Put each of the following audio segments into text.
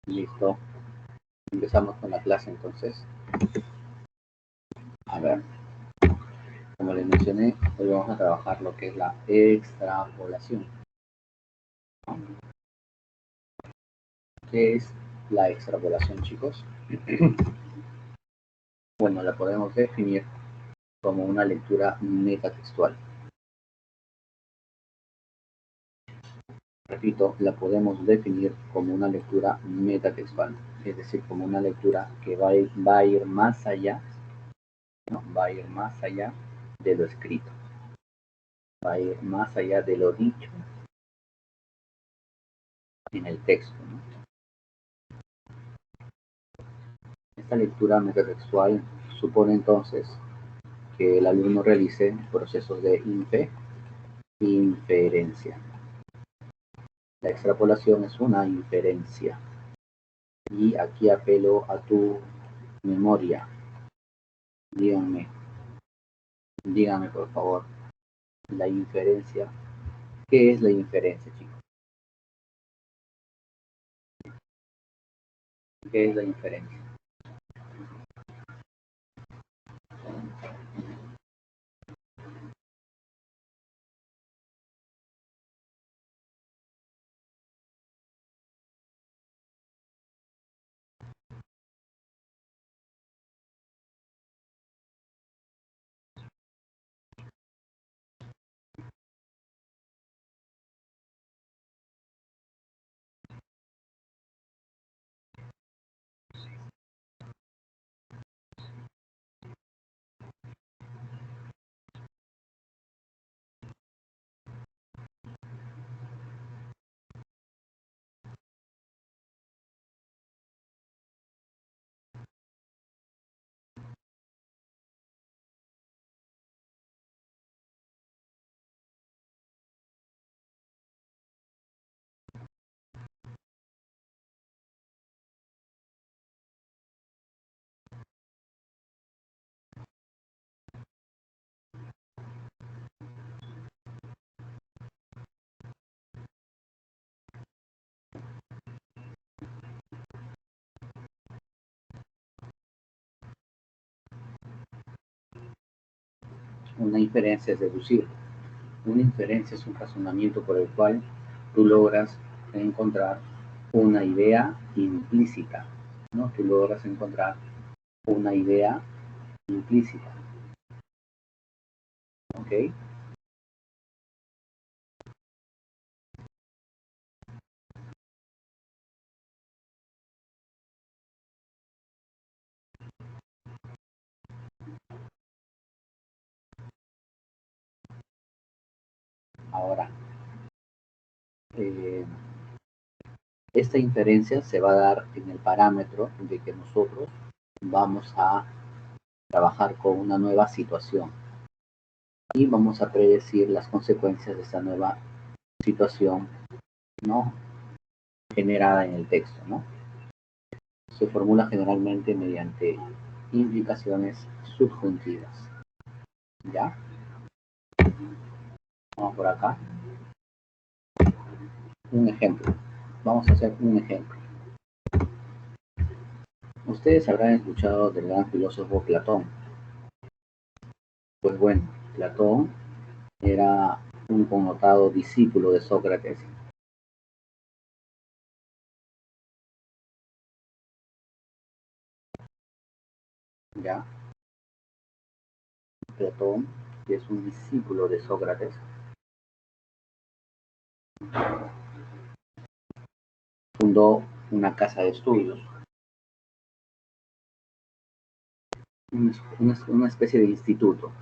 Listo. Empezamos con la clase entonces. A ver, como les mencioné, hoy vamos a trabajar lo que es la extrapolación. ¿Qué es la extrapolación, chicos? Bueno, la podemos definir como una lectura metatextual. Repito, la podemos definir como una lectura metatextual, es decir, como una lectura que va a ir más allá, ¿no? Va a ir más allá de lo escrito, va a ir más allá de lo dicho en el texto, ¿no? Esta lectura metatextual supone entonces que el alumno realice procesos de inferencia. La extrapolación es una inferencia. Y aquí apelo a tu memoria. Díganme por favor, la inferencia. ¿Qué es la inferencia, chicos? ¿Qué es la inferencia? Una inferencia es deducir. Una inferencia es un razonamiento por el cual tú logras encontrar una idea implícita, ¿no? Tú logras encontrar una idea implícita, ¿ok? Ahora, esta inferencia se va a dar en el parámetro de que nosotros vamos a trabajar con una nueva situación y vamos a predecir las consecuencias de esta nueva situación, ¿no? Generada en el texto, ¿no? Se formula generalmente mediante implicaciones subjuntivas. ¿Ya? Vamos por acá. Un ejemplo. Vamos a hacer un ejemplo. Ustedes habrán escuchado del gran filósofo Platón. Pues bueno, Platón era un connotado discípulo de Sócrates. ¿Ya? Platón, que es un discípulo de Sócrates, fundó una casa de estudios, una especie de instituto,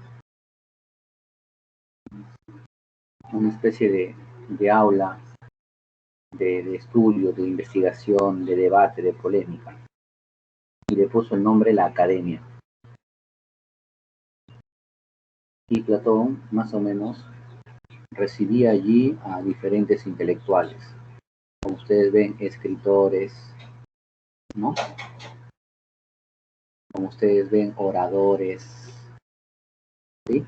una especie de aula de estudio, de investigación, de debate, de polémica, y le puso el nombre la Academia. Y Platón, más o menos, recibía allí a diferentes intelectuales, como ustedes ven, escritores, ¿no? Como ustedes ven, oradores, ¿sí?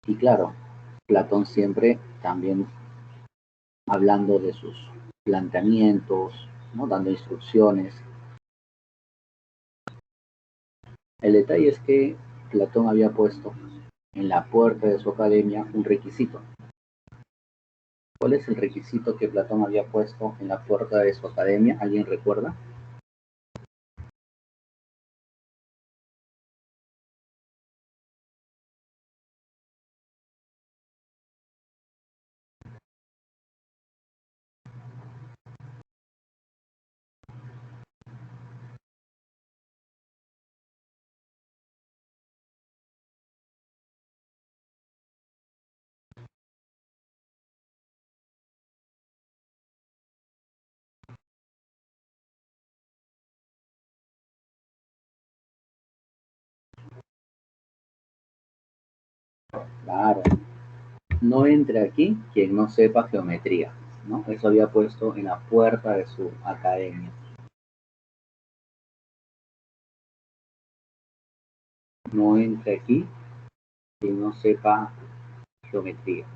Y claro, Platón siempre también hablando de sus planteamientos, ¿no? Dando instrucciones. El detalle es que Platón había puesto en la puerta de su academia un requisito. ¿Cuál es el requisito que Platón había puesto en la puerta de su academia? ¿Alguien recuerda? Claro, no entre aquí quien no sepa geometría, ¿no? Eso había puesto en la puerta de su academia. No entre aquí quien no sepa geometría.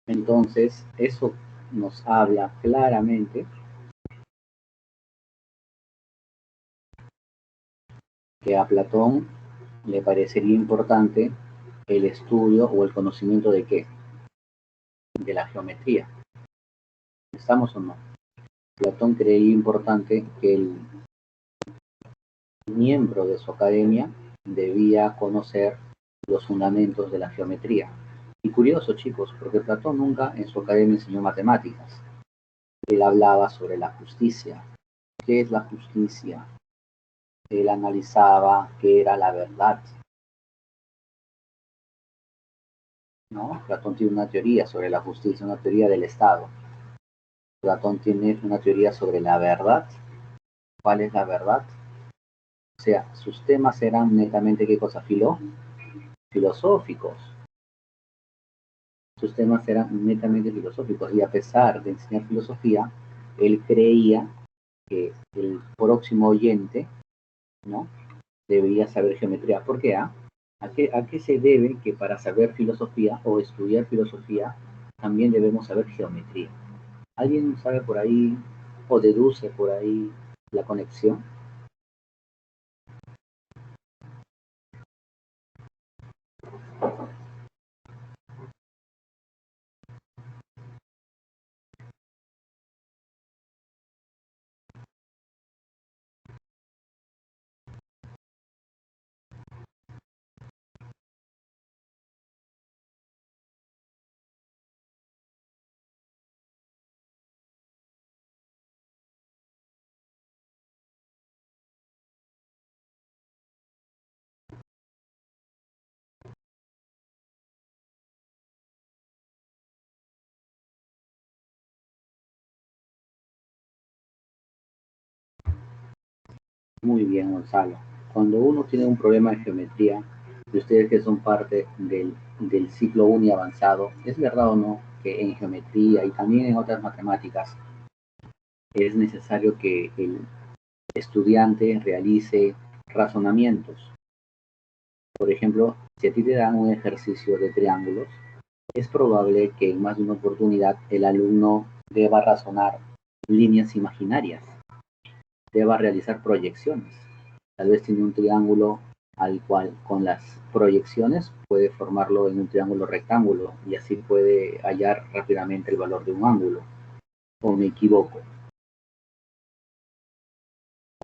Entonces, eso nos habla claramente que a Platón le parecería importante el estudio o el conocimiento de qué? De la geometría. ¿Estamos o no? Platón creía importante que el miembro de su academia debía conocer los fundamentos de la geometría. Y curioso, chicos, porque Platón nunca en su academia enseñó matemáticas. Él hablaba sobre la justicia. ¿Qué es la justicia? Él analizaba qué era la verdad, ¿no? Platón tiene una teoría sobre la justicia, una teoría del Estado. Platón tiene una teoría sobre la verdad. ¿Cuál es la verdad? O sea, sus temas eran netamente, ¿qué cosa? Filosóficos. Sus temas eran netamente filosóficos. Y a pesar de enseñar filosofía, él creía que el próximo oyente, ¿no? Debería saber geometría. ¿Por qué? ¿A qué se debe que para saber filosofía o estudiar filosofía también debemos saber geometría? ¿Alguien sabe por ahí o deduce por ahí la conexión? Muy bien, Gonzalo. Cuando uno tiene un problema de geometría, y ustedes que son parte del ciclo uni avanzado, ¿es verdad o no que en geometría y también en otras matemáticas es necesario que el estudiante realice razonamientos? Por ejemplo, si a ti te dan un ejercicio de triángulos, es probable que en más de una oportunidad el alumno deba razonar líneas imaginarias, deba realizar proyecciones. Tal vez tiene un triángulo al cual con las proyecciones puede formarlo en un triángulo rectángulo y así puede hallar rápidamente el valor de un ángulo. ¿O me equivoco?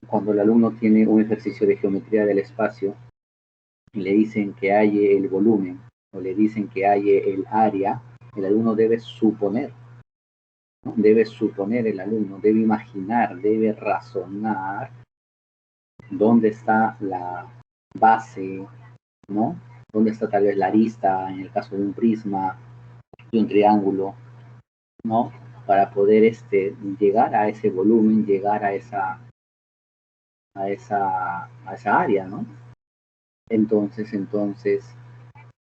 Cuando el alumno tiene un ejercicio de geometría del espacio y le dicen que halle el volumen o le dicen que halle el área, el alumno debe suponer, ¿no? Debe suponer el alumno, debe imaginar, debe razonar dónde está la base, ¿no? ¿Dónde está tal vez la arista en el caso de un prisma, de un triángulo, ¿no? para poder llegar a ese volumen, llegar a esa área, ¿no? Entonces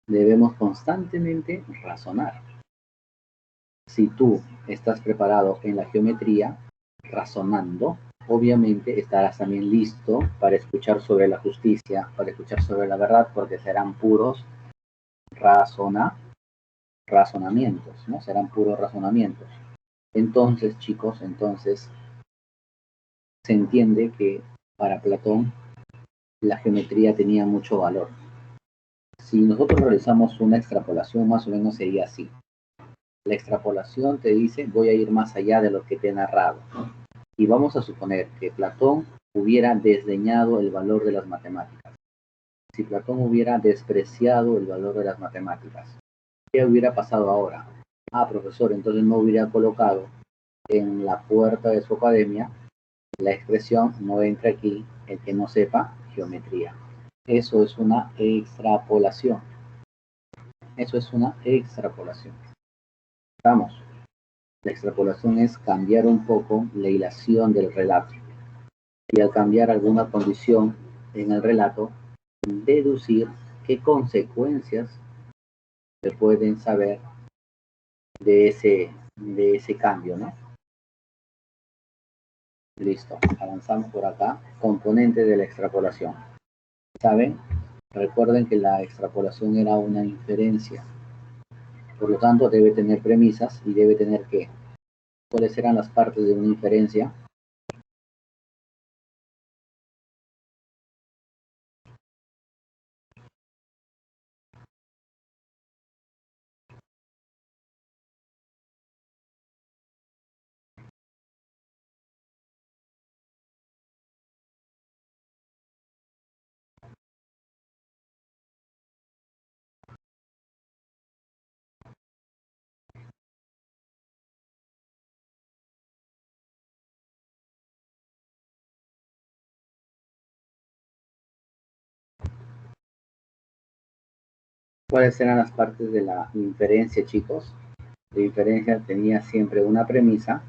debemos constantemente razonar. Si tú estás preparado en la geometría, razonando, obviamente estarás también listo para escuchar sobre la justicia, para escuchar sobre la verdad, porque serán puros razonamientos, ¿no? Serán puros razonamientos. Entonces, chicos, se entiende que para Platón la geometría tenía mucho valor. Si nosotros realizamos una extrapolación, más o menos sería así. La extrapolación te dice, voy a ir más allá de lo que te he narrado. Y vamos a suponer que Platón hubiera desdeñado el valor de las matemáticas. Si Platón hubiera despreciado el valor de las matemáticas, ¿qué hubiera pasado ahora? Ah, profesor, entonces no hubiera colocado en la puerta de su academia la expresión no entra aquí el que no sepa geometría. Eso es una extrapolación. Eso es una extrapolación. Vamos, la extrapolación es cambiar un poco la hilación del relato. Y al cambiar alguna condición en el relato, deducir qué consecuencias se pueden saber de ese cambio, ¿no? Listo, avanzamos por acá. Componente de la extrapolación. ¿Saben? Recuerden que la extrapolación era una inferencia. Por lo tanto, debe tener premisas y debe tener ¿qué? ¿Cuáles serán las partes de una inferencia? ¿Cuáles eran las partes de la inferencia, chicos? La inferencia tenía siempre una premisa.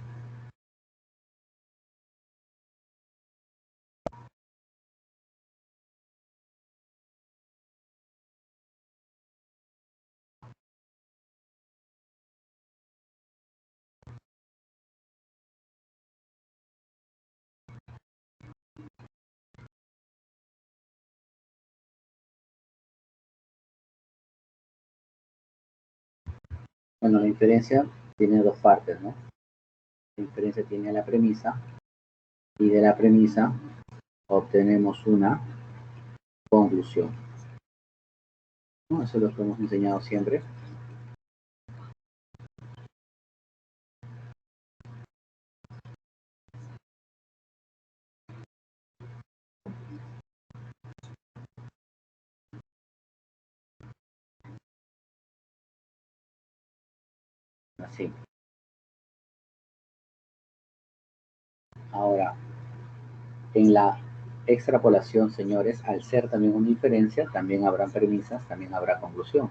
Bueno, la inferencia tiene dos partes, ¿no? La inferencia tiene la premisa y de la premisa obtenemos una conclusión. ¿No? Eso es lo que hemos enseñado siempre. Así. Ahora, en la extrapolación, señores, al ser también una inferencia, también habrá premisas, también habrá conclusión.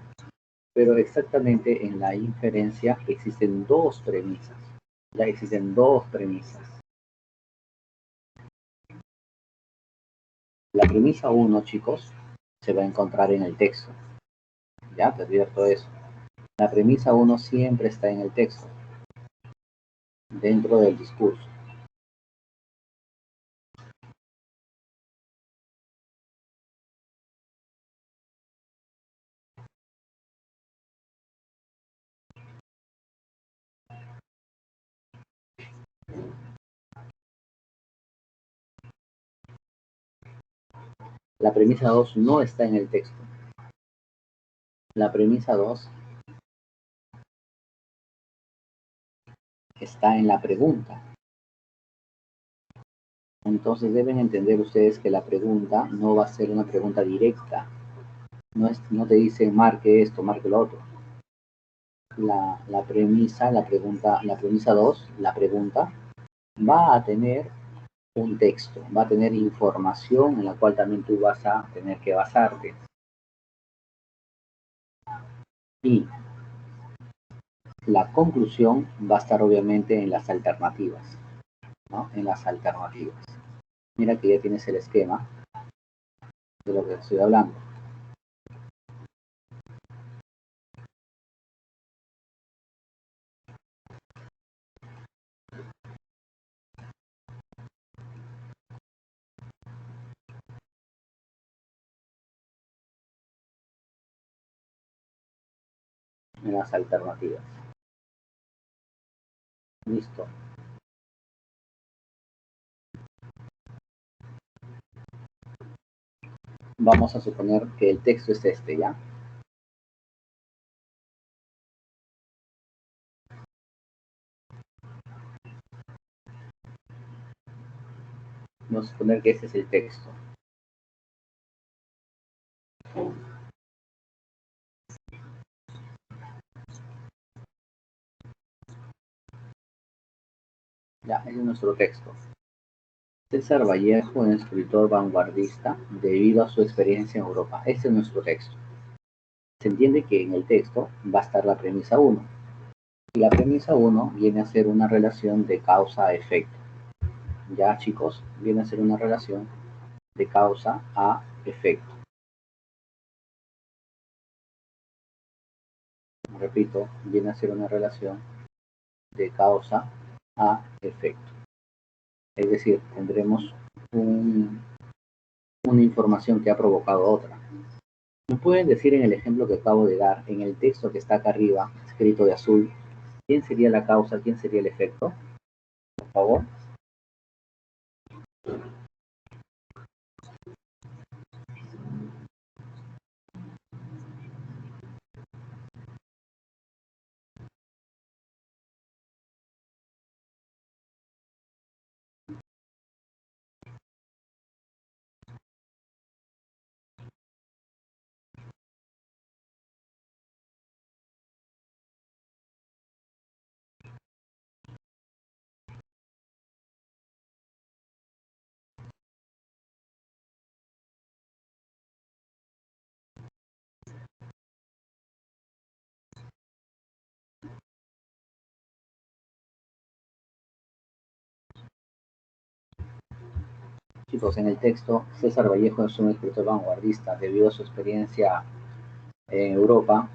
Pero exactamente en la inferencia existen dos premisas. Ya existen dos premisas. La premisa 1, chicos, se va a encontrar en el texto. Ya, te advierto eso. La premisa 1 siempre está en el texto, dentro del discurso. La premisa 2 no está en el texto. La premisa 2 está en la pregunta. Entonces deben entender ustedes que la pregunta no va a ser una pregunta directa. No te dice marque esto, marque lo otro. La premisa 2, la pregunta, va a tener un texto, va a tener información en la cual también tú vas a tener que basarte. Y La conclusión va a estar obviamente en las alternativas, ¿no? En las alternativas. Mira que ya tienes el esquema de lo que estoy hablando. En las alternativas. Listo. Vamos a suponer que el texto es este, ¿ya? Vamos a suponer que este es el texto. Ya, ese es nuestro texto. César Vallejo, un escritor vanguardista debido a su experiencia en Europa. Este es nuestro texto. Se entiende que en el texto va a estar la premisa 1. Y la premisa 1 viene a ser una relación de causa a efecto. Ya, chicos, viene a ser una relación de causa a efecto. Repito, viene a ser una relación de causa a efecto. Es decir, tendremos una información que ha provocado otra. ¿Me pueden decir en el ejemplo que acabo de dar, en el texto que está acá arriba, escrito de azul, quién sería la causa, quién sería el efecto? Por favor. Chicos, en el texto, César Vallejo es un escritor vanguardista debido a su experiencia en Europa.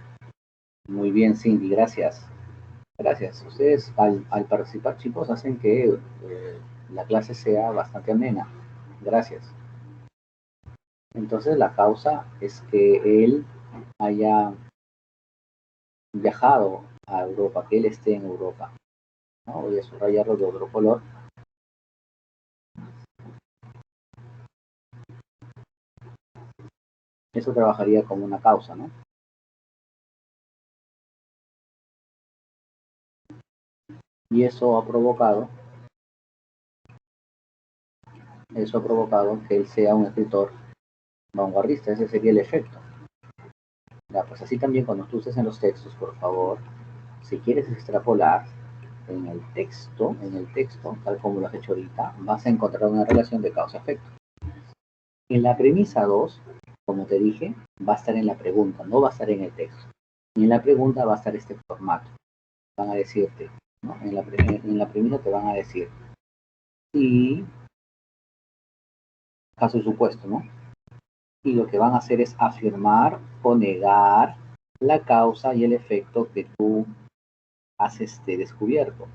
Muy bien, Cindy, gracias. Gracias. Ustedes al participar, chicos, hacen que la clase sea bastante amena. Gracias. Entonces, la causa es que él haya viajado a Europa, que él esté en Europa, ¿no? Voy a subrayarlo de otro color. Eso trabajaría como una causa, ¿no? Y eso ha provocado que él sea un escritor vanguardista. Ese sería el efecto. Ya, pues así también cuando tú estés en los textos, por favor, si quieres extrapolar en el texto, tal como lo has hecho ahorita, vas a encontrar una relación de causa-efecto. En la premisa 2, como te dije, va a estar en la pregunta, no va a estar en el texto. Y en la pregunta va a estar este formato. Van a decirte, ¿no? En la premisa te van a decir, y caso supuesto, ¿no? Y lo que van a hacer es afirmar o negar la causa y el efecto que tú has descubierto.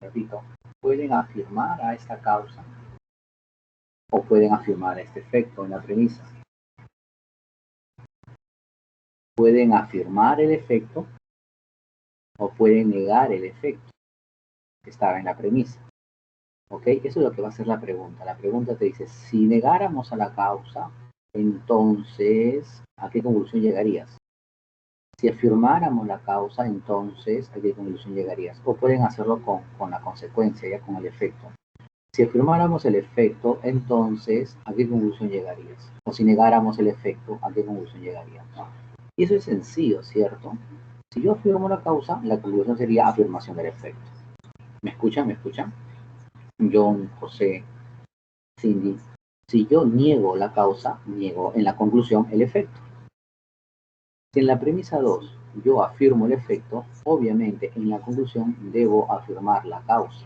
Repito, pueden afirmar a esta causa o pueden afirmar este efecto en la premisa. Pueden afirmar el efecto o pueden negar el efecto que estaba en la premisa. ¿Ok? Eso es lo que va a ser la pregunta. La pregunta te dice, si negáramos a la causa, entonces, ¿a qué conclusión llegarías? Si afirmáramos la causa, entonces, ¿a qué conclusión llegarías? O pueden hacerlo con la consecuencia, ya con el efecto. Si afirmáramos el efecto, entonces, ¿a qué conclusión llegarías? O si negáramos el efecto, ¿a qué conclusión llegarías? Y eso es sencillo, ¿cierto? Si yo afirmo la causa, la conclusión sería afirmación del efecto. ¿Me escuchan? ¿Me escuchan? John, José, Cindy. Si yo niego la causa, niego en la conclusión el efecto. Si en la premisa 2 yo afirmo el efecto, obviamente en la conclusión debo afirmar la causa.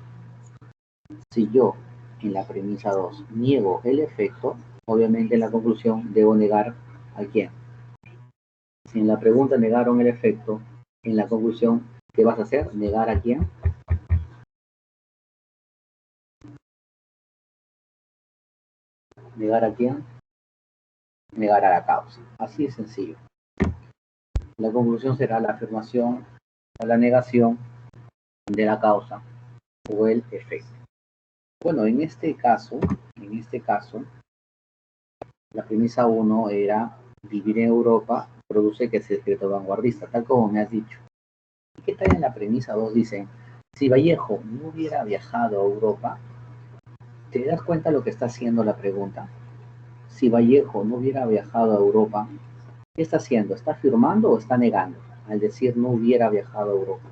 Si yo en la premisa 2 niego el efecto, obviamente en la conclusión debo negar a quién. Si en la pregunta negaron el efecto, en la conclusión, ¿qué vas a hacer? ¿Negar a quién? ¿Negar a quién? Negar a la causa. Así de sencillo. La conclusión será la afirmación o la negación de la causa o el efecto. Bueno, en este caso, la premisa 1 era vivir en Europa produce que sea escrito vanguardista, tal como me has dicho. ¿Y qué tal en la premisa 2? Dicen, si Vallejo no hubiera viajado a Europa, ¿te das cuenta lo que está haciendo la pregunta? Si Vallejo no hubiera viajado a Europa, ¿qué está haciendo? ¿Está afirmando o está negando? Al decir no hubiera viajado a Europa.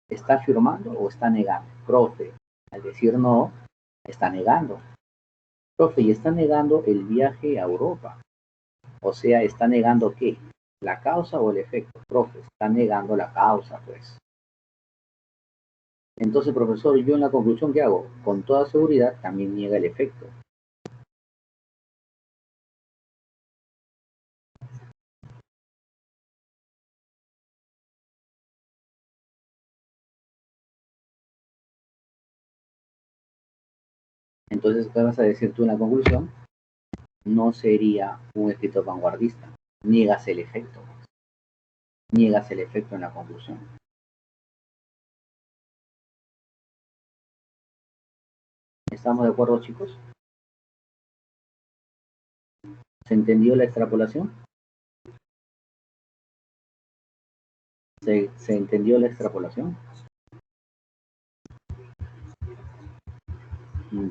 ¿Está afirmando o está negando? Profe, al decir no, está negando. Profe, y está negando el viaje a Europa. O sea, ¿está negando qué? ¿La causa o el efecto? Profe, está negando la causa, pues. Entonces, profesor, yo en la conclusión que hago, con toda seguridad, también niega el efecto. Entonces, ¿qué vas a decir tú en la conclusión? No sería un escritor vanguardista. Niegas el efecto. Niegas el efecto en la conclusión. ¿Estamos de acuerdo, chicos? ¿Se entendió la extrapolación? ¿Se entendió la extrapolación?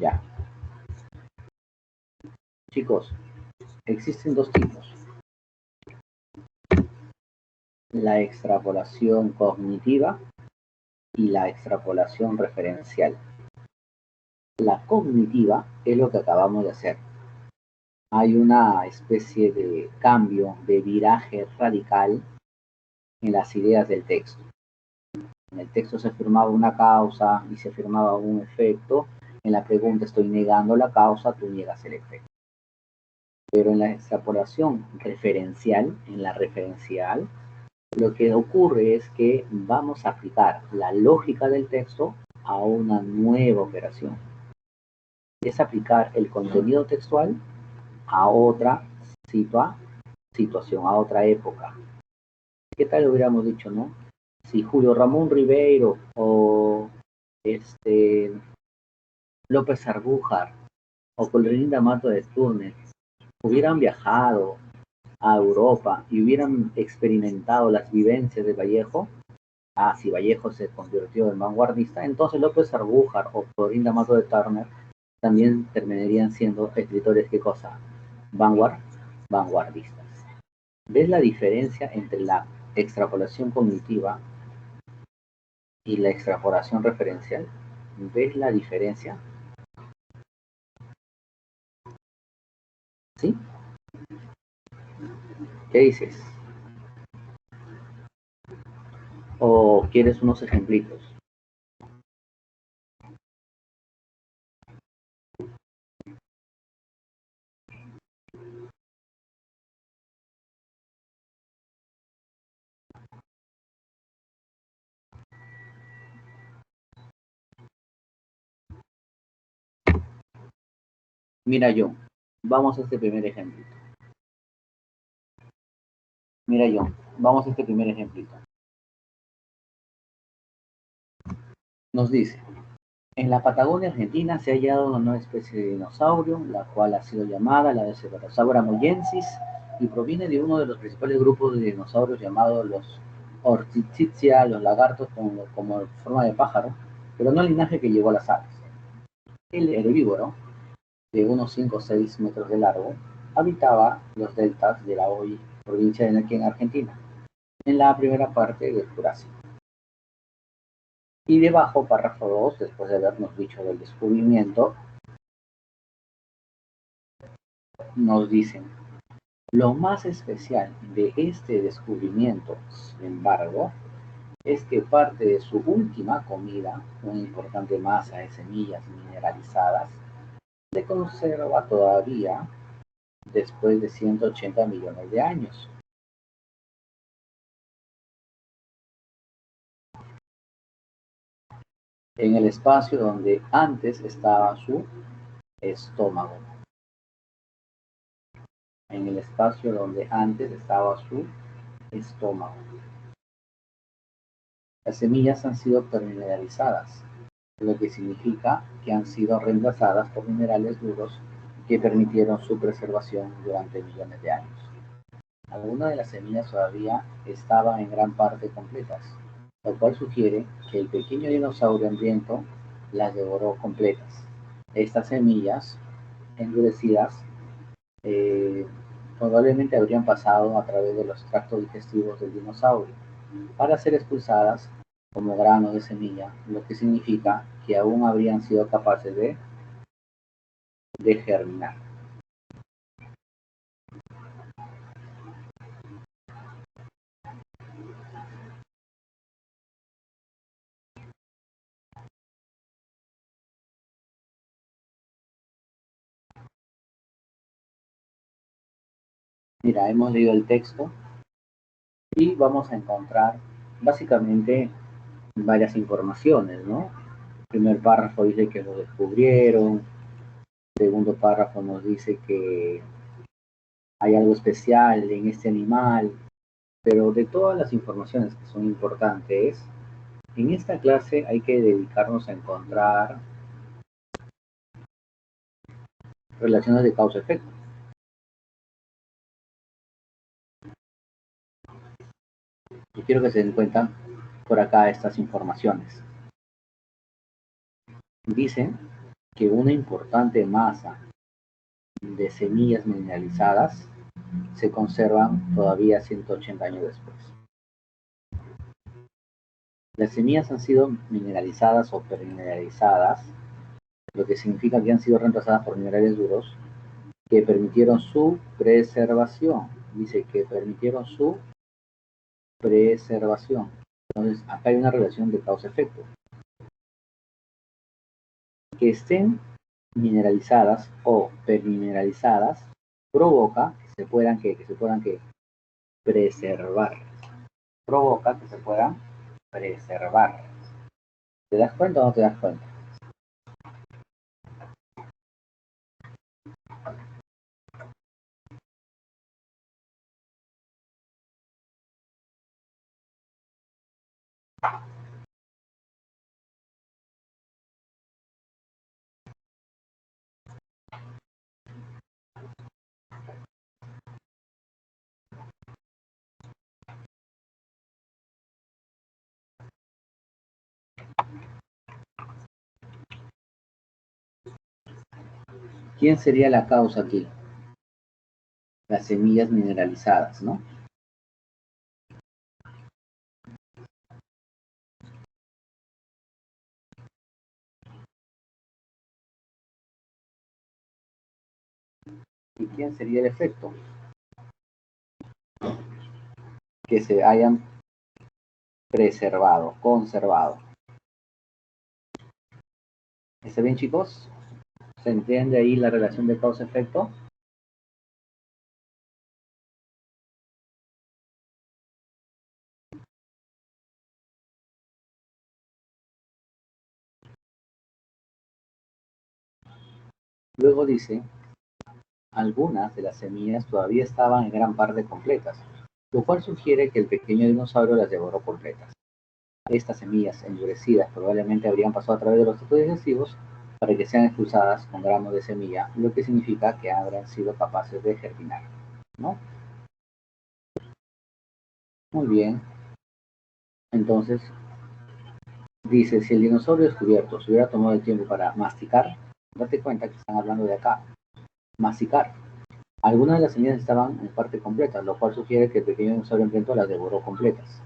Ya. Chicos, existen dos tipos. La extrapolación cognitiva y la extrapolación referencial. La cognitiva es lo que acabamos de hacer. Hay una especie de cambio, de viraje radical en las ideas del texto. En el texto se afirmaba una causa y se afirmaba un efecto. En la pregunta estoy negando la causa, tú niegas el efecto. Pero en la extrapolación referencial, en la referencial, lo que ocurre es que vamos a aplicar la lógica del texto a una nueva operación. Es aplicar el contenido textual a otra situación, a otra época. ¿Qué tal hubiéramos dicho, no? Si Julio Ramón Ribeiro o López Arbújar o Colorinda Mato de Turner hubieran viajado a Europa y hubieran experimentado las vivencias de Vallejo, si Vallejo se convirtió en vanguardista, entonces López Arbújar o Clorinda Mato de Turner también terminarían siendo escritores, ¿qué cosa? Vanguardistas. ¿Ves la diferencia entre la extrapolación cognitiva y la extrapolación referencial? ¿Ves la diferencia? ¿Sí? ¿Qué dices? ¿O quieres unos ejemplitos? Mira, John, vamos a este primer ejemplito. Mira, John, vamos a este primer ejemplito. Nos dice, en la Patagonia Argentina se ha hallado una nueva especie de dinosaurio, la cual ha sido llamada la Ceratosaurus moyensis y proviene de uno de los principales grupos de dinosaurios llamados los Ortythicia, los lagartos como forma de pájaro, pero no el linaje que llegó a las aves. El herbívoro, de unos 5 o 6 metros de largo, habitaba los deltas de la hoy provincia de Neuquén, Argentina, en la primera parte del Jurásico. Y debajo, párrafo 2, después de habernos dicho del descubrimiento, nos dicen, Lo más especial de este descubrimiento, sin embargo, es que parte de su última comida, una importante masa de semillas mineralizadas, se conserva todavía después de 180 millones de años. En el espacio donde antes estaba su estómago. En el espacio donde antes estaba su estómago. Las semillas han sido permineralizadas, lo que significa que han sido reemplazadas por minerales duros que permitieron su preservación durante millones de años. Algunas de las semillas todavía estaban en gran parte completas, lo cual sugiere que el pequeño dinosaurio hambriento las devoró completas. Estas semillas endurecidas eh, probablemente habrían pasado a través de los tractos digestivos del dinosaurio para ser expulsadas como granos de semilla, lo que significa que aún habrían sido capaces de germinar. Mira, hemos leído el texto y vamos a encontrar básicamente varias informaciones, ¿no? El primer párrafo dice que lo descubrieron, el segundo párrafo nos dice que hay algo especial en este animal, pero de todas las informaciones que son importantes, en esta clase hay que dedicarnos a encontrar relaciones de causa-efecto. Y quiero que se den cuenta por acá estas informaciones. Dicen que una importante masa de semillas mineralizadas se conservan todavía 180 años después. Las semillas han sido mineralizadas o permineralizadas, lo que significa que han sido reemplazadas por minerales duros que permitieron su preservación. Dice que permitieron su preservación. Entonces, acá hay una relación de causa-efecto. Que estén mineralizadas o permineralizadas provoca que se puedan que preservar. Provoca que se puedan preservar. ¿Te das cuenta o no te das cuenta? ¿Quién sería la causa aquí? Las semillas mineralizadas, ¿no? ¿Y quién sería el efecto? Que se hayan preservado, conservado. ¿Está bien, chicos? ¿Se entiende ahí la relación de causa-efecto? Luego dice, algunas de las semillas todavía estaban en gran parte completas, lo cual sugiere que el pequeño dinosaurio las devoró completas. Estas semillas endurecidas probablemente habrían pasado a través de los tractos digestivos para que sean expulsadas con gramos de semilla, lo que significa que habrán sido capaces de germinar, ¿no? Muy bien. Entonces, dice, si el dinosaurio descubierto se hubiera tomado el tiempo para masticar, date cuenta que están hablando de acá, masticar. Algunas de las semillas estaban en parte completas, lo cual sugiere que el pequeño dinosaurio hambriento las devoró completas.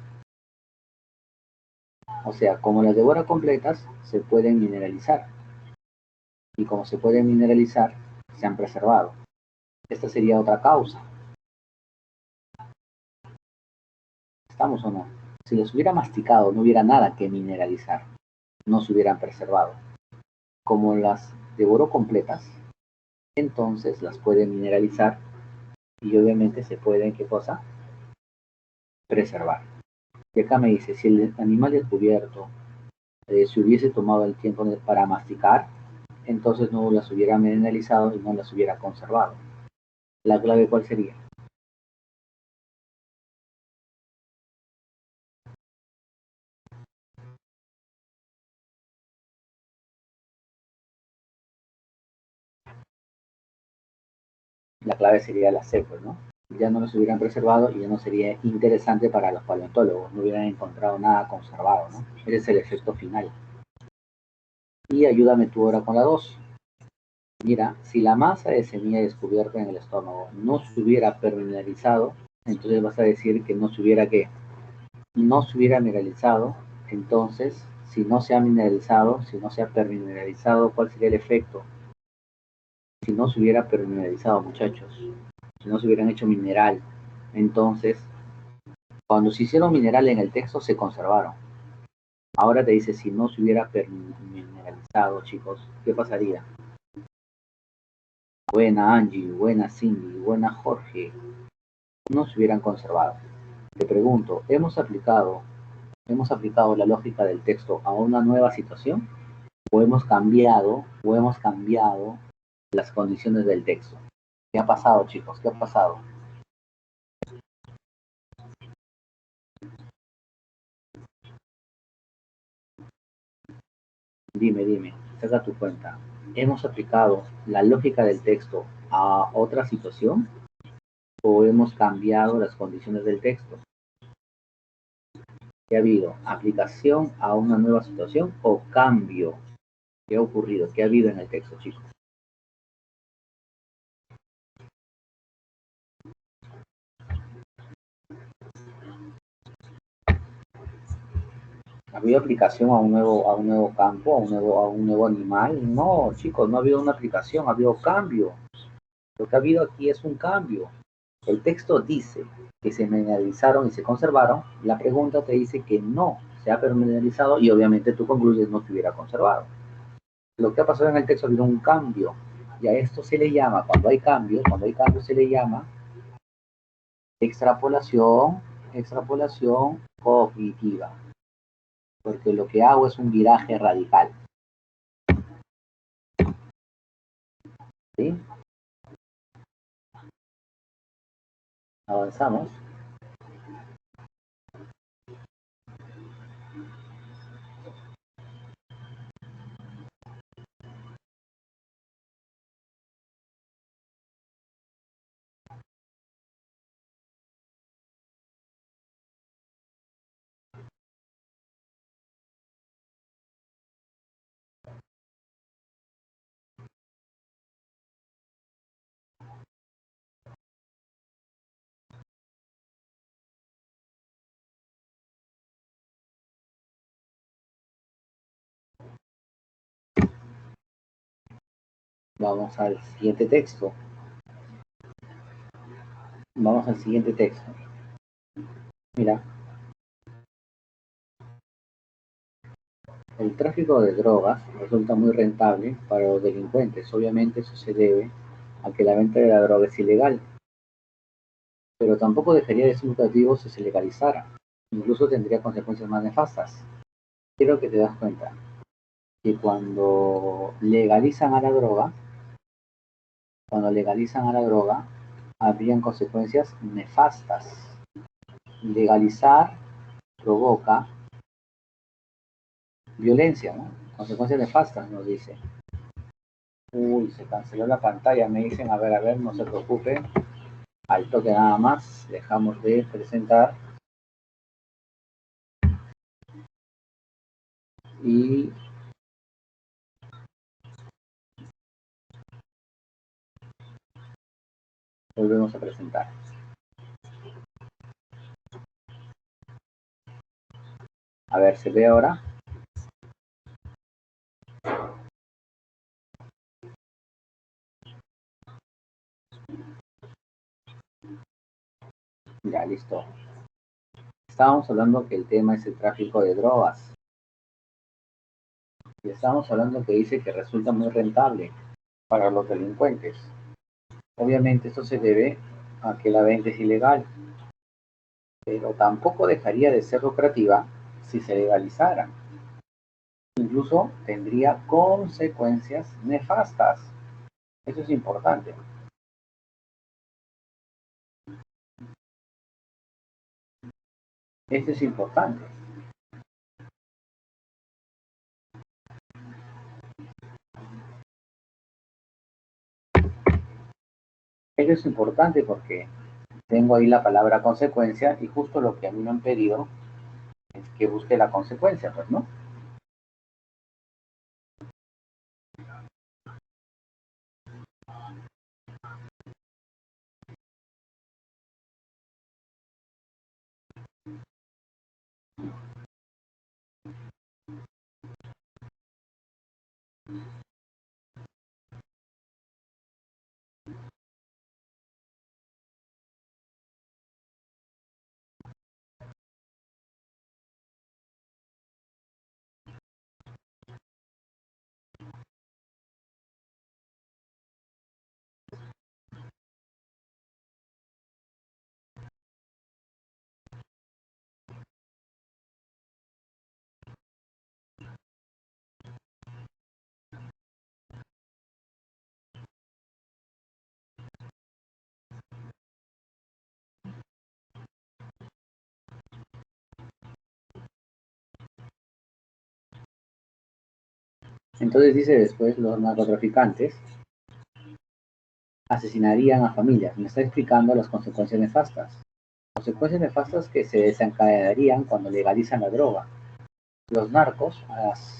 O sea, como las devora completas, se pueden mineralizar. Y como se pueden mineralizar, se han preservado. Esta sería otra causa. ¿Estamos o no? Si los hubiera masticado, no hubiera nada que mineralizar, no se hubieran preservado. Como las devoró completas, entonces las puede mineralizar y obviamente se pueden, ¿qué cosa? Preservar. Y acá me dice, si el animal descubierto se hubiese tomado el tiempo para masticar, entonces no las hubiera mineralizado y no las hubiera conservado. ¿La clave cuál sería? La clave sería la C, pues, ¿no? Ya no los hubieran preservado y ya no sería interesante para los paleontólogos, no hubieran encontrado nada conservado, ¿no? Ese es el efecto final. Y ayúdame tú ahora con la 2. Mira, si la masa de semilla descubierta en el estómago no se hubiera permineralizado, entonces vas a decir que no se hubiera ¿qué? No se hubiera mineralizado, entonces, si no se ha mineralizado, si no se ha permineralizado, ¿cuál sería el efecto? Si no se hubiera permineralizado, muchachos, si no se hubieran hecho mineral, entonces, cuando se hicieron mineral en el texto, se conservaron. Ahora te dice, si no se hubiera permineralizado, chicos, ¿qué pasaría? Buena Angie, buena Cindy, buena Jorge, no se hubieran conservado. Te pregunto, hemos aplicado la lógica del texto a una nueva situación o hemos cambiado las condiciones del texto? ¿Qué ha pasado, chicos? ¿Qué ha pasado? Dime, saca tu cuenta. ¿Hemos aplicado la lógica del texto a otra situación o hemos cambiado las condiciones del texto? ¿Qué ha habido? ¿Aplicación a una nueva situación o cambio? ¿Qué ha ocurrido? ¿Qué ha habido en el texto, chicos? ¿Ha habido aplicación a un nuevo campo, a un nuevo animal? No, chicos, no ha habido una aplicación, ha habido cambio. Lo que ha habido aquí es un cambio. El texto dice que se mineralizaron y se conservaron. La pregunta te dice que no se ha permineralizado y obviamente tú concluyes no se hubiera conservado. Lo que ha pasado en el texto ha habido un cambio. Y a esto se le llama, cuando hay cambios se le llama extrapolación cognitiva. Porque lo que hago es un viraje radical. ¿Sí? Avanzamos. Vamos al siguiente texto. Vamos al siguiente texto. Mira, el tráfico de drogas resulta muy rentable para los delincuentes. Obviamente eso se debe a que la venta de la droga es ilegal, pero tampoco dejaría de ser lucrativo si se legalizara. Incluso tendría consecuencias más nefastas. Quiero que te das cuenta que cuando legalizan a la droga, habrían consecuencias nefastas. Legalizar provoca violencia, ¿no? Consecuencias nefastas, nos dice. Uy, se canceló la pantalla, me dicen, a ver, no se preocupe. Al toque nada más, dejamos de presentar y volvemos a presentar. A ver, ¿se ve ahora? Ya, listo. estábamos hablando que el tema es el tráfico de drogas. Y estábamos hablando que dice que resulta muy rentable para los delincuentes. Obviamente esto se debe a que la venta es ilegal, pero tampoco dejaría de ser lucrativa si se legalizara. Incluso tendría consecuencias nefastas. Eso es importante. Esto es importante. Esto es importante porque tengo ahí la palabra consecuencia y justo lo que a mí me han pedido es que busque la consecuencia, pues, ¿no? Entonces dice después, los narcotraficantes asesinarían a familias. Me está explicando las consecuencias nefastas. Consecuencias nefastas que se desencadenarían cuando legalizan la droga. Los narcos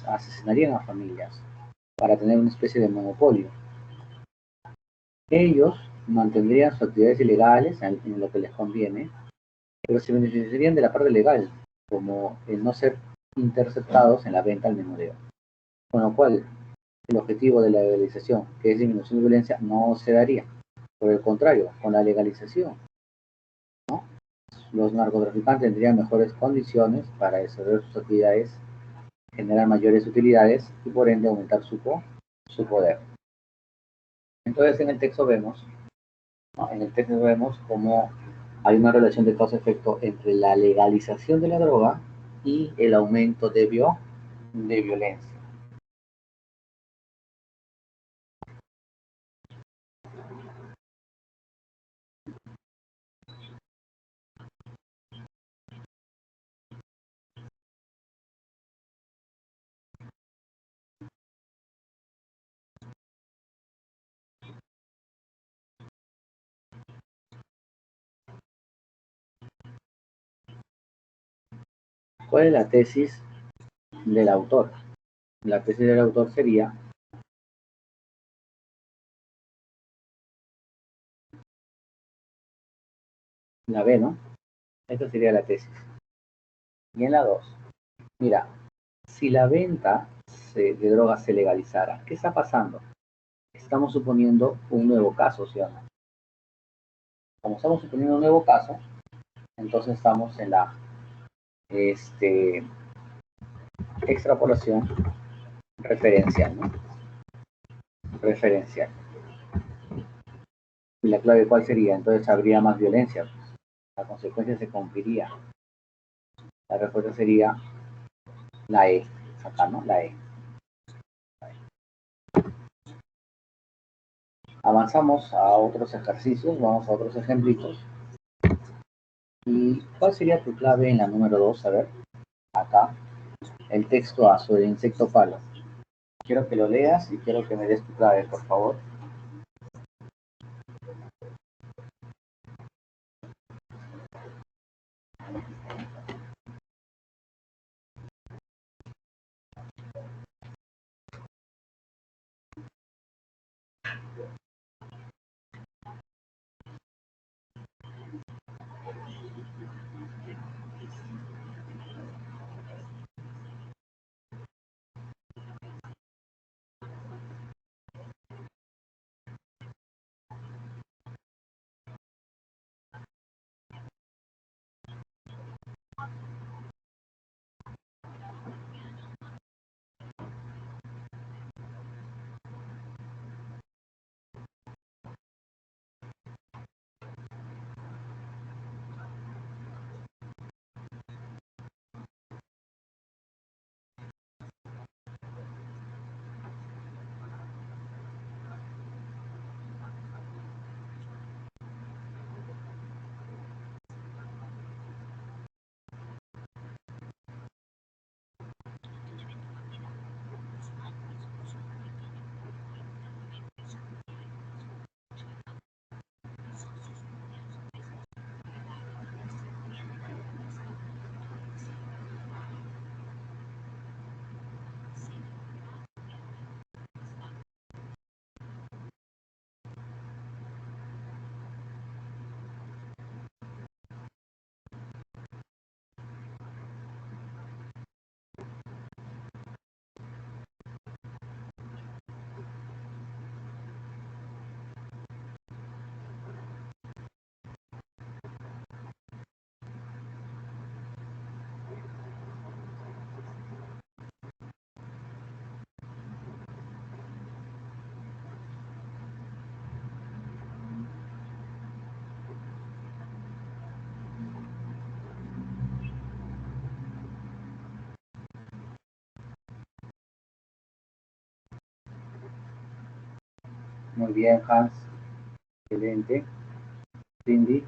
asesinarían a familias para tener una especie de monopolio. Ellos mantendrían sus actividades ilegales en lo que les conviene, pero se beneficiarían de la parte legal, como el no ser interceptados en la venta al menudeo. Con lo cual, el objetivo de la legalización, que es disminución de violencia, no se daría. Por el contrario, con la legalización, los narcotraficantes tendrían mejores condiciones para desarrollar sus actividades, generar mayores utilidades y por ende aumentar su poder. Entonces en el texto vemos, ¿no? En el texto vemos cómo hay una relación de causa-efecto entre la legalización de la droga y el aumento de violencia. ¿Cuál es la tesis del autor? La tesis del autor sería la B, ¿no? Esta sería la tesis. Y en la 2, mira, si la venta de drogas se legalizara, ¿qué está pasando? Estamos suponiendo un nuevo caso, ¿sí o no? Como estamos suponiendo un nuevo caso, entonces estamos en la este, extrapolación referencial, ¿no? Referencial. ¿Y la clave cuál sería? Entonces habría más violencia. La consecuencia se cumpliría. La respuesta sería la E. Acá, ¿no? La E. Avanzamos a otros ejercicios, vamos a otros ejemplitos. ¿Y cuál sería tu clave en la número 2? A ver, acá, el texto A sobre el insecto palo. Quiero que lo leas y quiero que me des tu clave, por favor. Muy bien, Hans. Excelente. Cindy.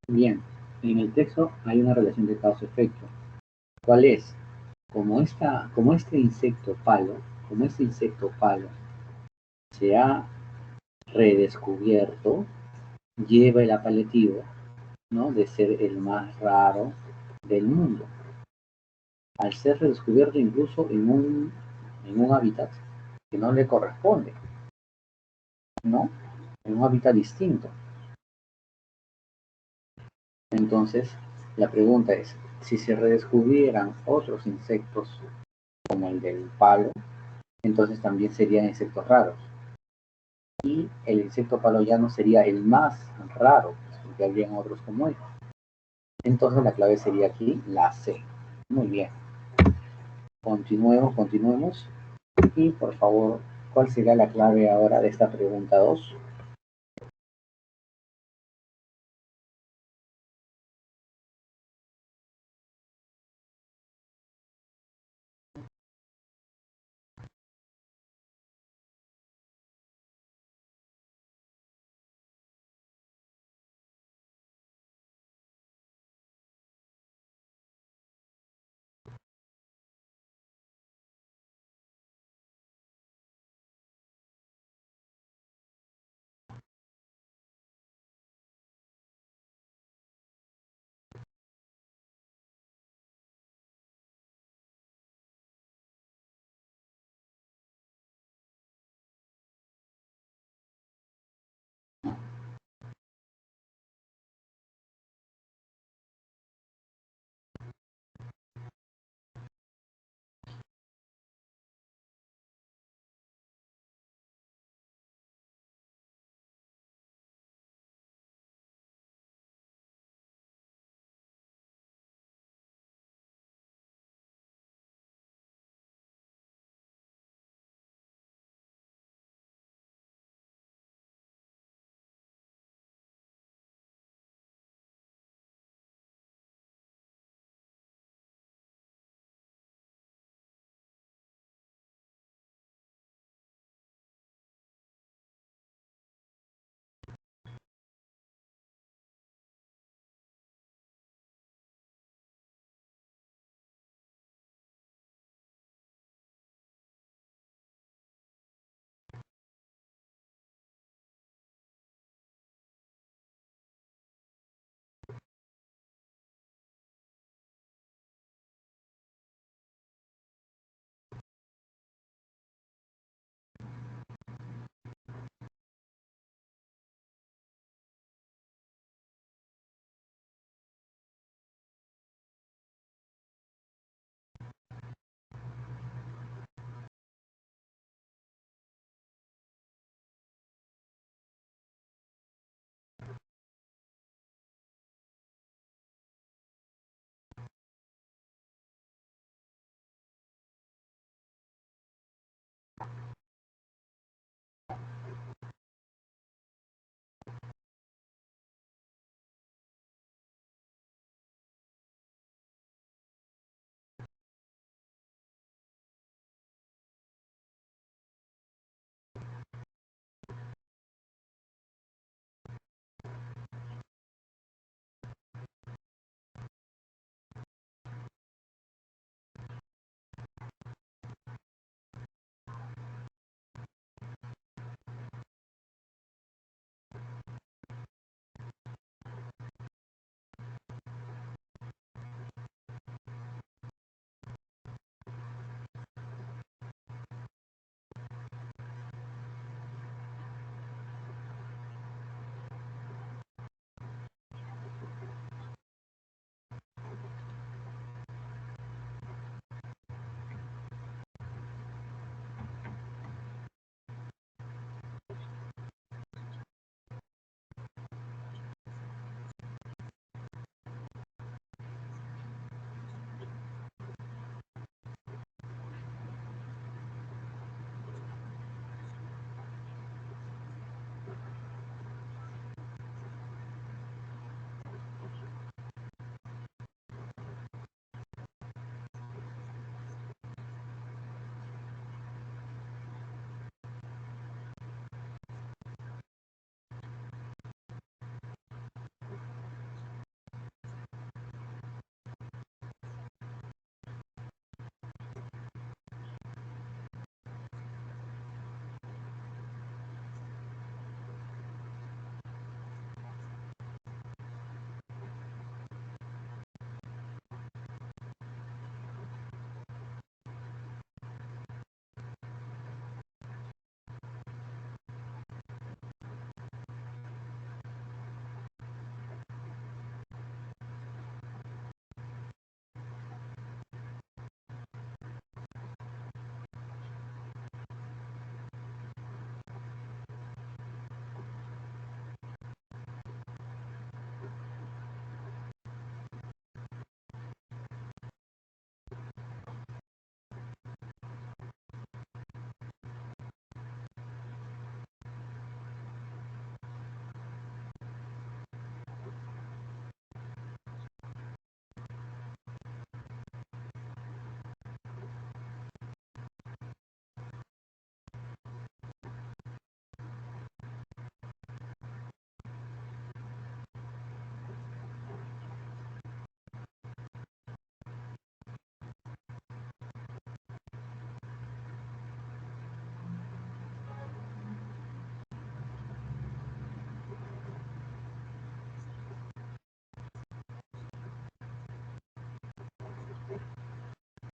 Bien, en el texto hay una relación de causa-efecto. ¿Cuál es? Como este insecto palo se ha redescubierto lleva el apelativo, ¿no?, de ser el más raro del mundo. Al ser redescubierto incluso en un hábitat que no le corresponde, ¿no? En un hábitat distinto. Entonces, la pregunta es, si se redescubrieran otros insectos como el del palo, entonces también serían insectos raros. Y el insecto palo ya no sería el más raro, porque habrían otros como él. Entonces la clave sería aquí la C. Muy bien. Continuemos. Y por favor, ¿cuál sería la clave ahora de esta pregunta 2?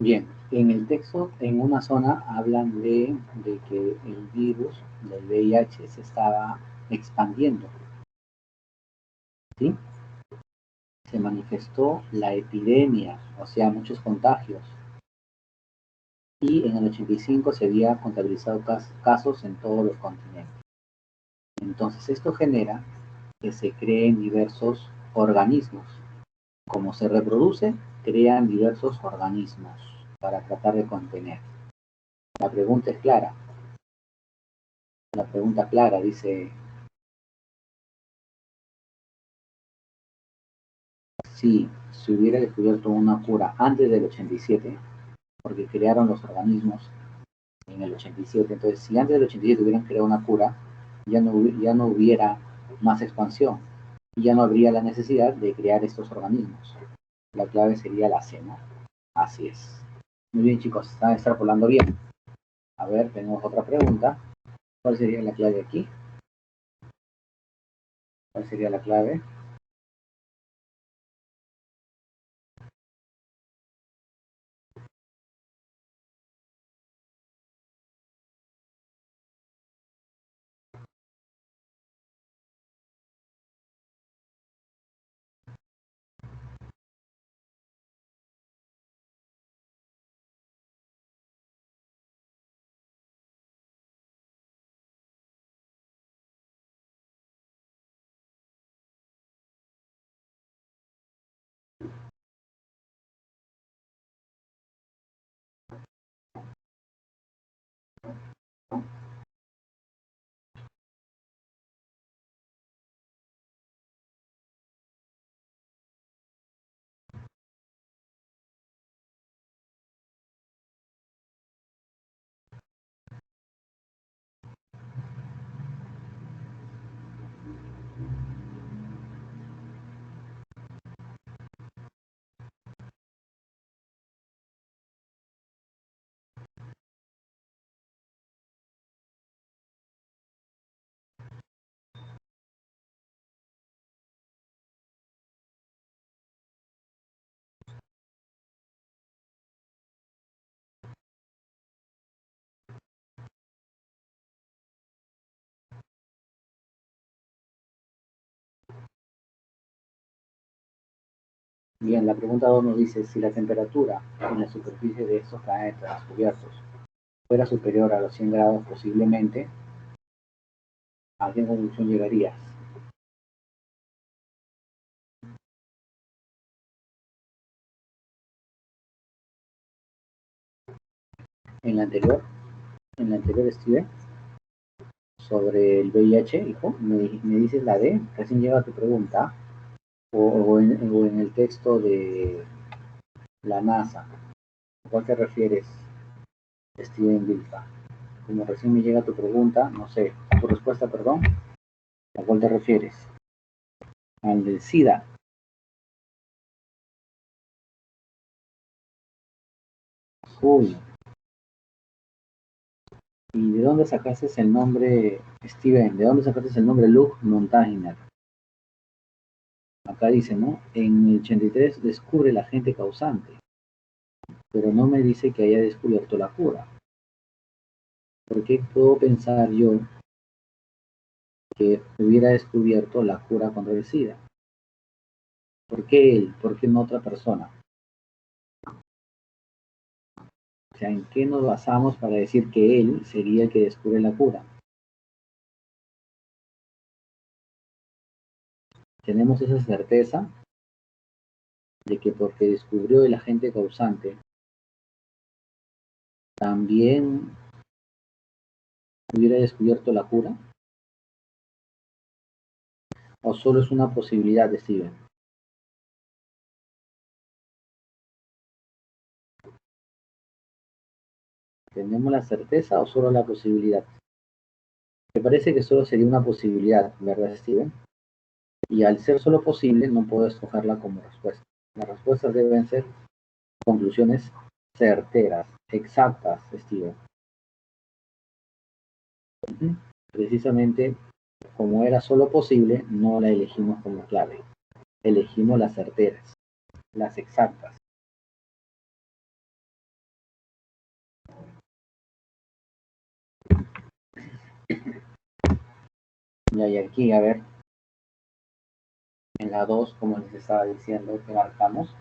Bien, en el texto, en una zona, hablan de que el virus del VIH se estaba expandiendo, ¿sí? Se manifestó la epidemia, o sea, muchos contagios. Y en el 85 se había contabilizado casos en todos los continentes. Entonces, esto genera que se creen diversos organismos. Como se reproduce, crean diversos organismos para tratar de contener. La pregunta es clara. La pregunta clara dice, si se hubiera descubierto una cura antes del 87, porque crearon los organismos en el 87, entonces si antes del 87 hubieran creado una cura, ya no hubiera más expansión y ya no habría la necesidad de crear estos organismos. La clave sería la C, ¿no? Así es. Muy bien, chicos, están extrapolando bien. A ver, tenemos otra pregunta. ¿Cuál sería la clave aquí? ¿Cuál sería la clave? Bien, la pregunta 2 nos dice, si la temperatura en la superficie de estos planetas descubiertos fuera superior a los 100 grados, posiblemente, ¿a qué conclusión llegarías? En la anterior estuve sobre el VIH, hijo, me dices la D, recién llega tu pregunta, o en el texto de la NASA. ¿A cuál te refieres, Steven Vilca? Como recién me llega tu pregunta, no sé, tu respuesta, perdón, ¿a cuál te refieres? Al del SIDA. Uy, ¿y de dónde sacaste el nombre, Steven? ¿De dónde sacaste el nombre Luke Montagnier? Acá dice, ¿no? En el 83 descubre el agente causante, pero no me dice que haya descubierto la cura. ¿Por qué puedo pensar yo que hubiera descubierto la cura contra el SIDA? ¿Por qué él? ¿Por qué no otra persona? O sea, ¿en qué nos basamos para decir que él sería el que descubre la cura? Tenemos esa certeza de que porque descubrió el agente causante, también hubiera descubierto la cura, o solo es una posibilidad de Steven. ¿Tenemos la certeza o solo la posibilidad? Me parece que solo sería una posibilidad, ¿verdad, Steven? Y al ser solo posible, no puedo escogerla como respuesta. Las respuestas deben ser conclusiones certeras, exactas, Steven. Precisamente, como era solo posible, no la elegimos como clave. Elegimos las certeras, las exactas. Ya, y aquí, a ver, en la 2 como les estaba diciendo, que marcamos.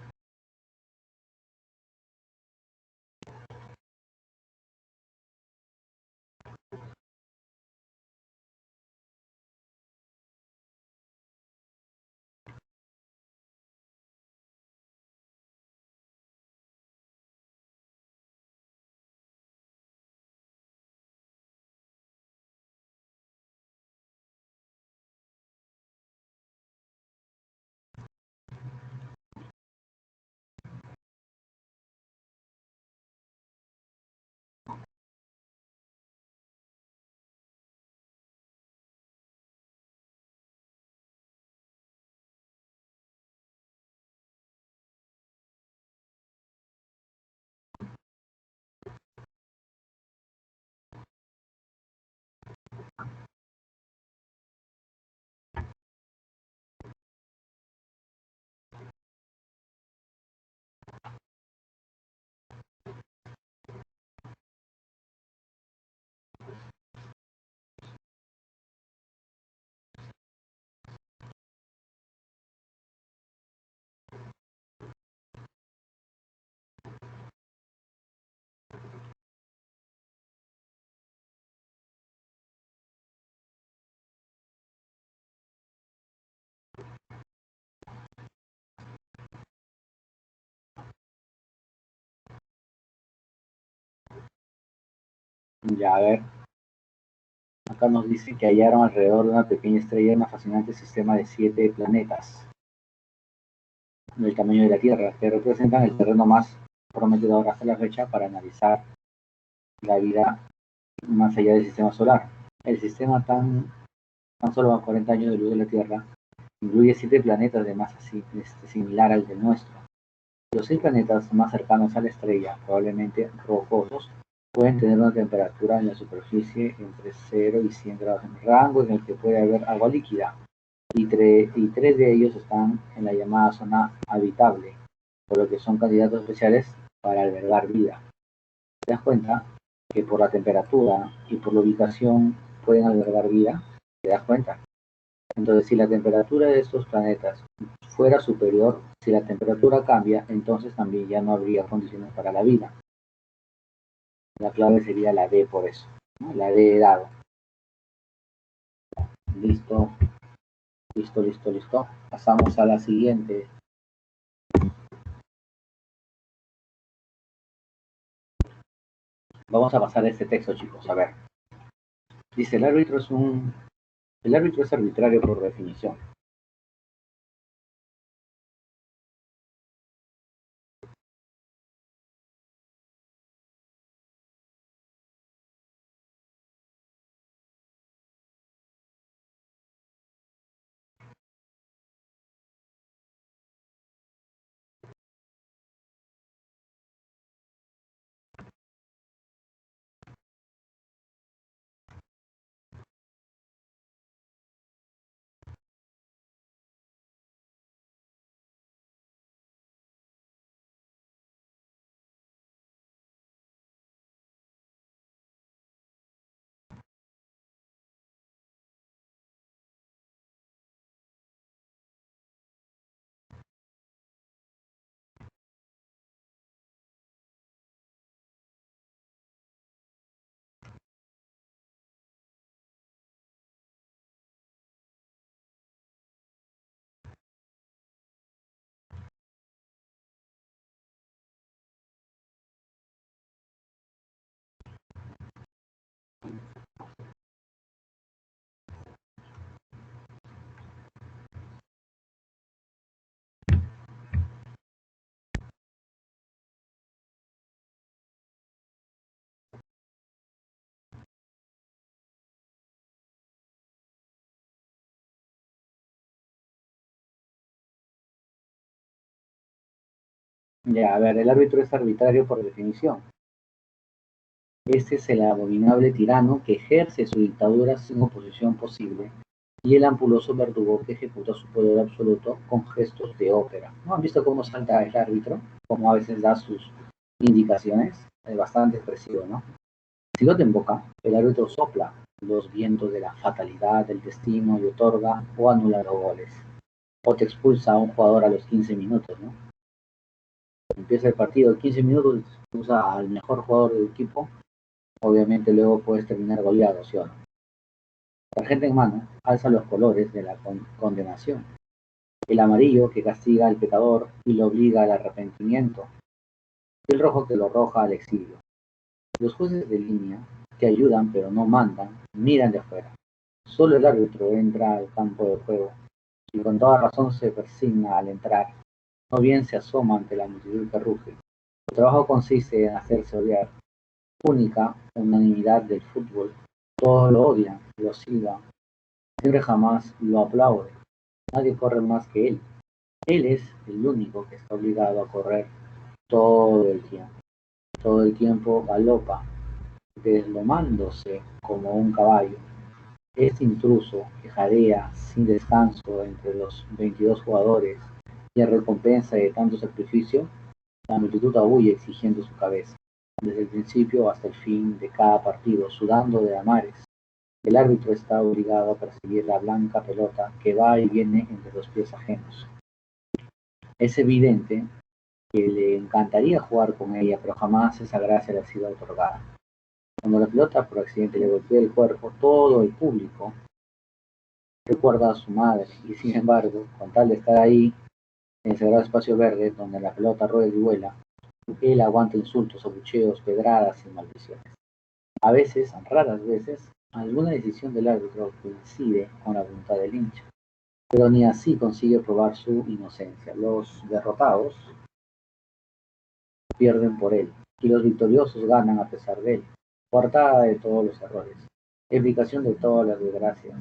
Ya, a ver, acá nos dice que hallaron alrededor de una pequeña estrella un fascinante sistema de 7 planetas del tamaño de la Tierra, que representan el terreno más prometedor hasta la fecha para analizar la vida más allá del sistema solar. El sistema tan solo a 40 años de luz de la Tierra incluye 7 planetas de masa similar al del nuestro. Los 6 planetas más cercanos a la estrella, probablemente rocosos, pueden tener una temperatura en la superficie entre 0 y 100 grados, en el rango en el que puede haber agua líquida, y 3 de ellos están en la llamada zona habitable, por lo que son candidatos especiales para albergar vida. ¿Te das cuenta que por la temperatura y por la ubicación pueden albergar vida? ¿Te das cuenta? Entonces, si la temperatura de estos planetas fuera superior, si la temperatura cambia, entonces también ya no habría condiciones para la vida. La clave sería la D por eso, ¿no? La D de dado. Listo, listo, listo, listo. Pasamos a la siguiente. Vamos a pasar a este texto, chicos. A ver. Dice, el árbitro es arbitrario por definición. Ya, a ver, el árbitro es arbitrario por definición. Este es el abominable tirano que ejerce su dictadura sin oposición posible y el ampuloso verdugo que ejecuta su poder absoluto con gestos de ópera. ¿No han visto cómo salta el árbitro? Cómo a veces da sus indicaciones. Es bastante expresivo, ¿no? Si lo te invoca, el árbitro sopla los vientos de la fatalidad, del destino y otorga o anula los goles. O te expulsa a un jugador a los 15 minutos, ¿no? Empieza el partido, 15 minutos, usa al mejor jugador del equipo, obviamente luego puedes terminar goleado, ¿sí o no? Tarjeta en mano, alza los colores de la condenación. El amarillo que castiga al pecador y lo obliga al arrepentimiento. Y el rojo que lo arroja al exilio. Los jueces de línea, que ayudan pero no mandan, miran de afuera. Solo el árbitro entra al campo de juego y con toda razón se persigna al entrar. No bien se asoma ante la multitud que ruge. Su trabajo consiste en hacerse odiar. Única unanimidad del fútbol. Todos lo odian, lo silban. Siempre jamás lo aplauden. Nadie corre más que él. Él es el único que está obligado a correr todo el tiempo. Todo el tiempo galopa, deslomándose como un caballo. Este intruso que jadea sin descanso entre los 22 jugadores y en recompensa de tanto sacrificio, la multitud aúlla exigiendo su cabeza, desde el principio hasta el fin de cada partido, sudando de amares. El árbitro está obligado a perseguir la blanca pelota que va y viene entre los pies ajenos. Es evidente que le encantaría jugar con ella, pero jamás esa gracia le ha sido otorgada. Cuando la pelota por accidente le golpea el cuerpo, todo el público recuerda a su madre y sin embargo, con tal de estar ahí, en el sagrado espacio verde, donde la pelota rueda y vuela, él aguanta insultos, abucheos, pedradas y maldiciones. A veces, raras veces, alguna decisión del árbitro coincide con la voluntad del hincha, pero ni así consigue probar su inocencia. Los derrotados pierden por él y los victoriosos ganan a pesar de él. Coartada de todos los errores, explicación de todas las desgracias.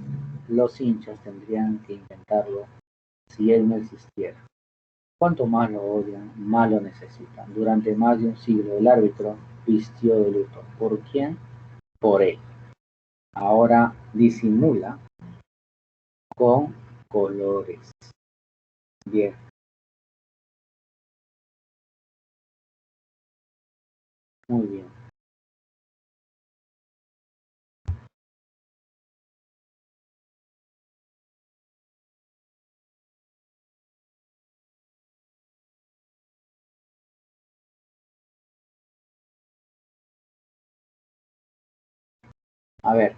Los hinchas tendrían que inventarlo si él no existiera. Cuanto más lo odian, más lo necesitan. Durante más de un siglo el árbitro vistió de luto. ¿Por quién? Por él. Ahora disimula con colores. Bien, muy bien. A ver,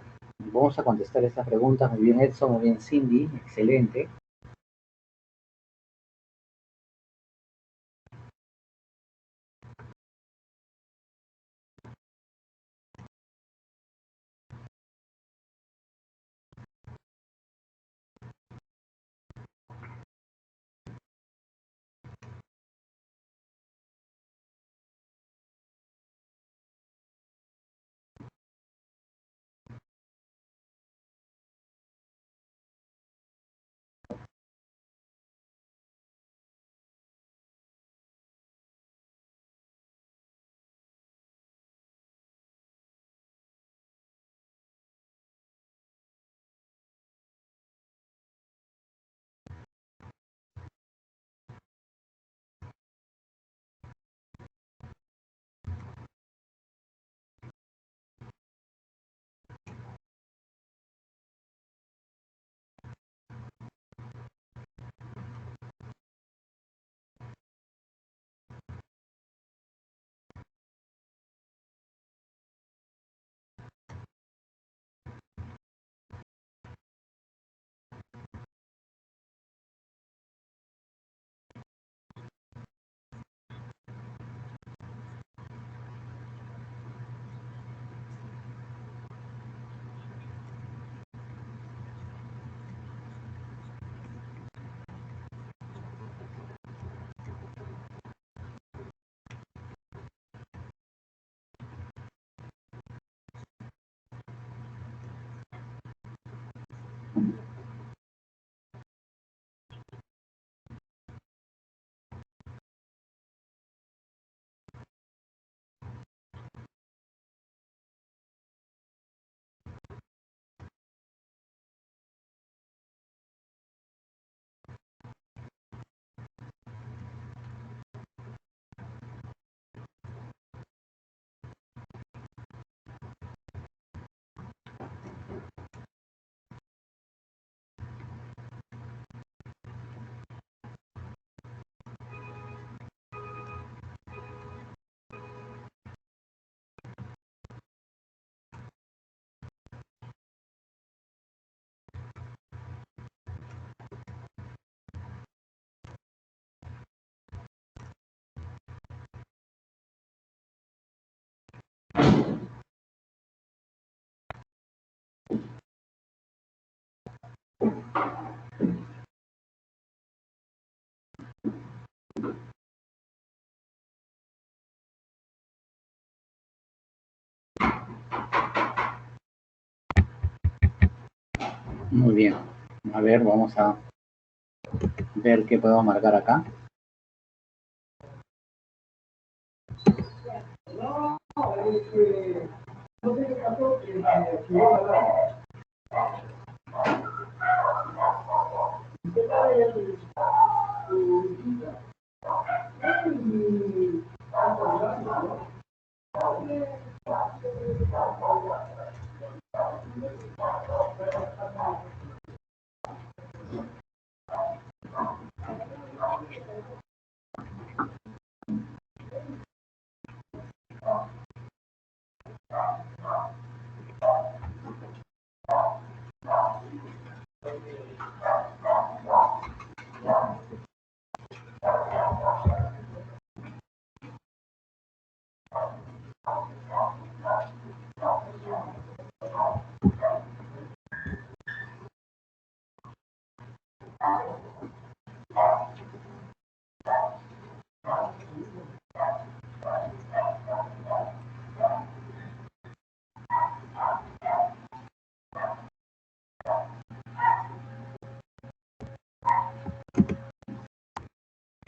vamos a contestar estas preguntas. Muy bien, Edson, muy bien, Cindy, excelente. Muy bien. A ver, vamos a ver qué podemos marcar acá.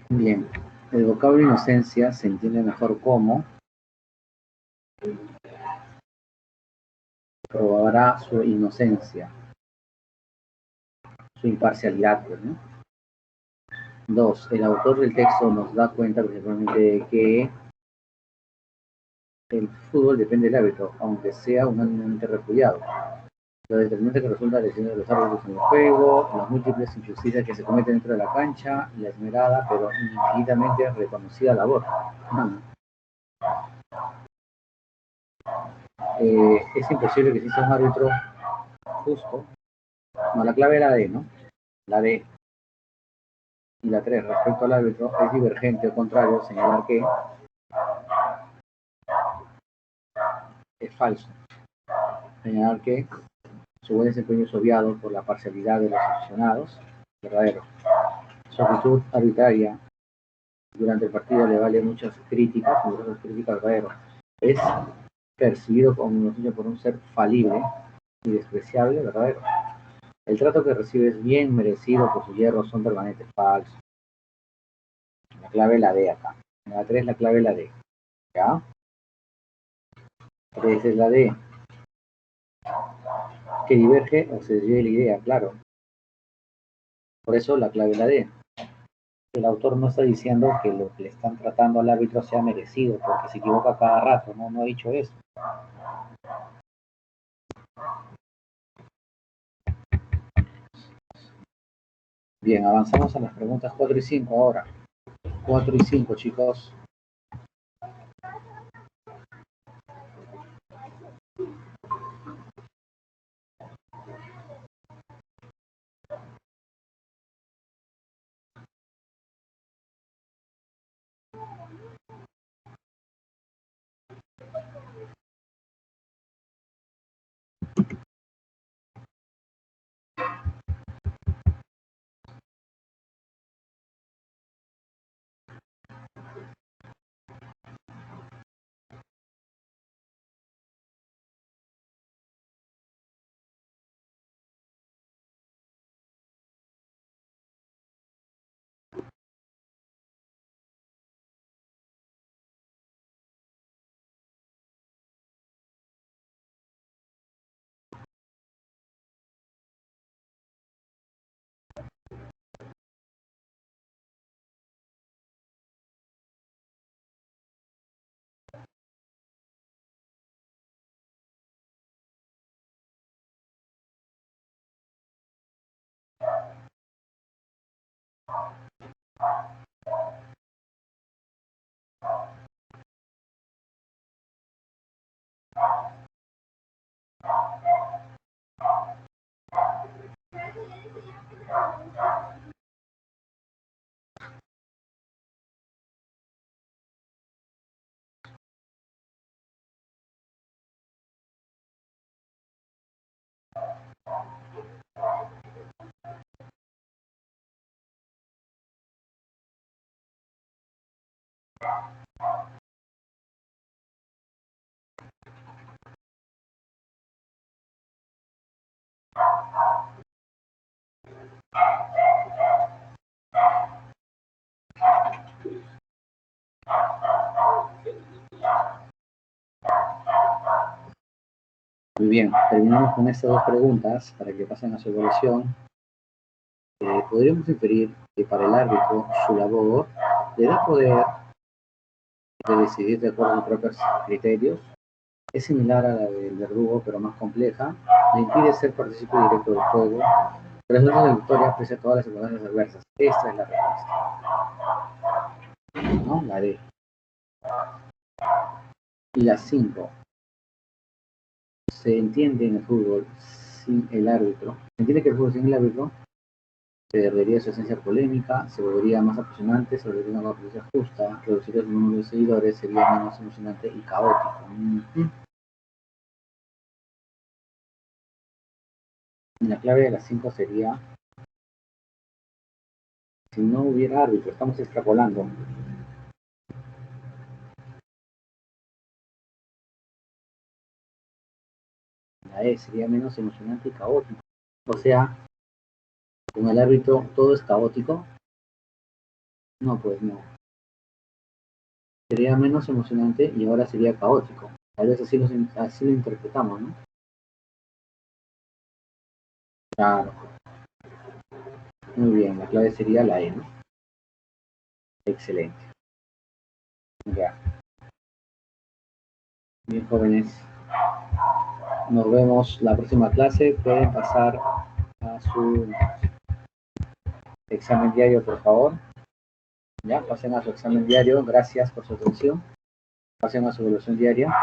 Bien, el vocablo inocencia se entiende mejor como probará su inocencia, su imparcialidad, pues, ¿no? Dos, el autor del texto nos da cuenta principalmente de que el fútbol depende del árbitro, aunque sea unánimemente repudiado. Lo determinante que resulta la decisión de los árbitros en el juego, las múltiples injusticias que se cometen dentro de la cancha, la esmerada pero infinitamente reconocida labor. Es imposible que exista un árbitro justo. No, la clave era la D, ¿no? La D. Y la 3 respecto al árbitro, es divergente o contrario señalar que es falso. Señalar que su buen desempeño es obviado por la parcialidad de los aficionados, verdadero. Su actitud arbitraria durante el partido le vale muchas críticas, verdadero. Es percibido como por un ser falible y despreciable, verdadero. El trato que recibe es bien merecido, por sus hierros son permanentes, falsos. La clave es la D acá. En la 3 la clave es la D. ¿Ya? 3 es la D. Que diverge o se desvía de la idea, claro. Por eso la clave es la D. El autor no está diciendo que lo que le están tratando al árbitro sea merecido, porque se equivoca cada rato, no ha dicho eso. Bien, avanzamos a las preguntas 4 y 5 ahora. 4 y 5, chicos. Muy bien, terminamos con estas dos preguntas para que pasen a su evaluación. Podríamos inferir que para el árbitro su labor le da poder de decidir de acuerdo a sus propios criterios. Es similar a la del verdugo, pero más compleja. Le impide ser partícipe directo del juego. Resulta de victoria pese a todas las circunstancias adversas. Esta es la respuesta, ¿no? La D. Y la 5. Se entiende en el fútbol sin el árbitro. Se entiende que el fútbol sin el árbitro se perdería su esencia polémica, se volvería más apasionante, se volvería una competencia justa, reduciría el número de seguidores, sería menos emocionante y caótico. La clave de las 5 sería, si no hubiera árbitro, estamos extrapolando. La E sería menos emocionante y caótico. O sea, con el árbitro todo es caótico. No, pues no. Sería menos emocionante y ahora sería caótico. Tal vez así lo interpretamos, ¿no? Claro. Muy bien, la clave sería la E, ¿no? Excelente. Ya. Bien, jóvenes. Nos vemos la próxima clase. Pueden pasar a su examen diario, por favor. Ya, pasen a su examen diario. Gracias por su atención. Pasen a su evaluación diaria.